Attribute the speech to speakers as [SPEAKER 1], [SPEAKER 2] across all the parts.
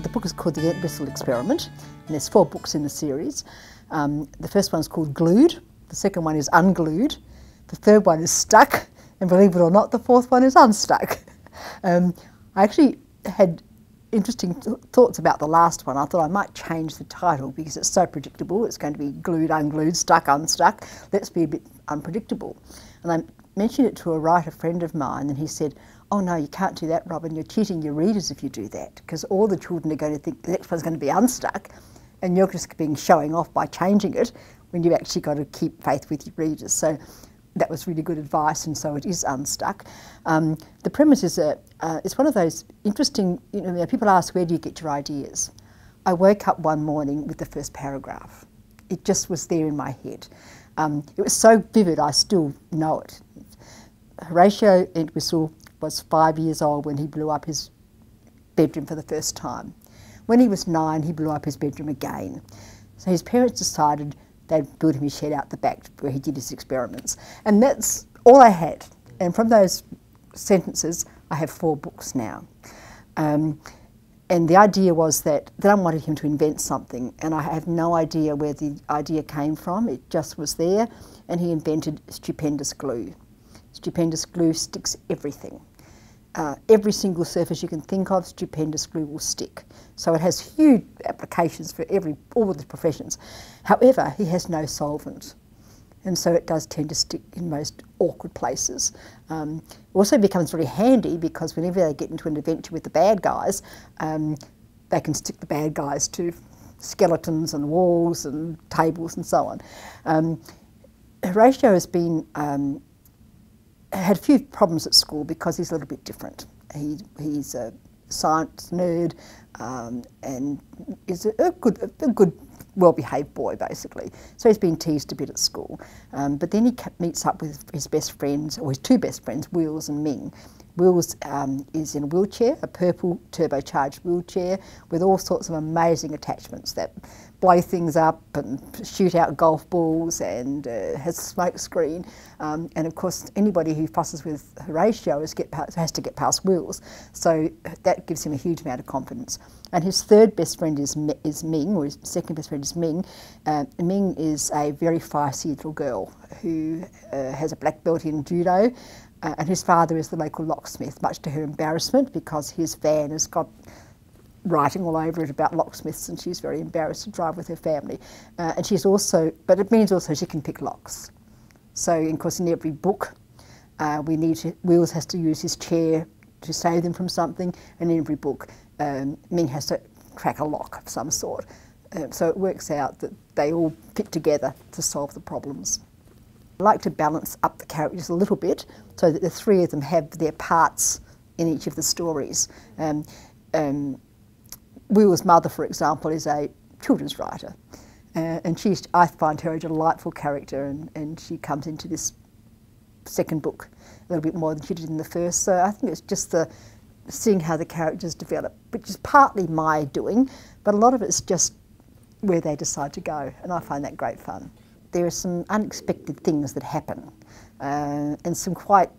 [SPEAKER 1] The book is called The Entwhistle Experiment, and there's 4 books in the series. The first one is called Glued, the second one is Unglued, the third one is Stuck, and believe it or not, the fourth one is Unstuck. I actually had interesting thoughts about the last one. I thought I might change the title because it's so predictable. It's going to be Glued, Unglued, Stuck, Unstuck. Let's be a bit unpredictable. And I mentioned it to a writer friend of mine, and he said, "Oh no, you can't do that, Robyn. You're cheating your readers if you do that, because all the children are going to think the next one's going to be unstuck, and you're just being showing off by changing it when you've actually got to keep faith with your readers." So that was really good advice, and so it is unstuck. The premise is it's one of those interesting, people ask, where do you get your ideas? I woke up one morning with the first paragraph. It just was there in my head. It was so vivid, I still know it. Horatio Entwhistle was 5 years old when he blew up his bedroom for the first time. When he was 9, he blew up his bedroom again. So his parents decided they'd build him a shed out the back where he did his experiments. And that's all I had. And from those sentences, I have 4 books now. And the idea was that I wanted him to invent something, and I have no idea where the idea came from. It just was there, and he invented stupendous glue. Stupendous glue sticks everything. Every single surface you can think of, stupendous glue will stick. So it has huge applications for all the professions. However, he has no solvent, and so it does tend to stick in most awkward places. It also becomes very handy because whenever they get into an adventure with the bad guys, they can stick the bad guys to skeletons and walls and tables and so on. Horatio has been had a few problems at school because he's a little bit different. He's a science nerd and is a good, well-behaved boy, basically. So he's been teased a bit at school. But then he meets up with his best friends, or his 2 best friends, Wheels and Ming. Wheels is in a wheelchair, a purple turbocharged wheelchair with all sorts of amazing attachments that blow things up and shoot out golf balls and has a smoke screen. And of course, anybody who fusses with Horatio has to get past Wheels. So that gives him a huge amount of confidence. And his 3rd best friend is Ming, or his 2nd best friend is Ming. Ming is a very feisty little girl who has a black belt in judo. And his father is the local locksmith, much to her embarrassment, because his van has got writing all over it about locksmiths, and she's very embarrassed to drive with her family. And she's also, but it means also she can pick locks. So, of course, in every book, Wheels has to use his chair to save them from something, and in every book, Ming has to crack a lock of some sort. So it works out that they all fit together to solve the problems. I like to balance up the characters a little bit so that the 3 of them have their parts in each of the stories. Wheel's mother, for example, is a children's writer, and I find her a delightful character, and she comes into this 2nd book a little bit more than she did in the first. So I think it's just seeing how the characters develop, which is partly my doing, but a lot of it's just where they decide to go, and I find that great fun. There are some unexpected things that happen, and some quite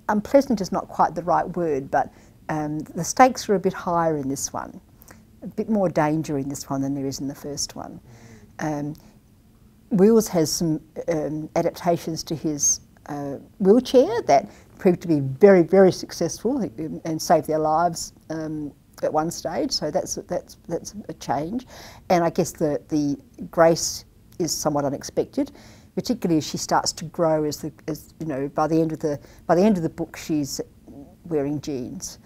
[SPEAKER 1] unpleasant is not quite the right word, but the stakes are a bit higher in this one, a bit more danger in this one than there is in the first one. Wheels has some adaptations to his wheelchair that proved to be very, very successful and saved their lives at one stage, so that's a change. And I guess the grace is somewhat unexpected, particularly as she starts to grow. By the end of the book, she's wearing jeans.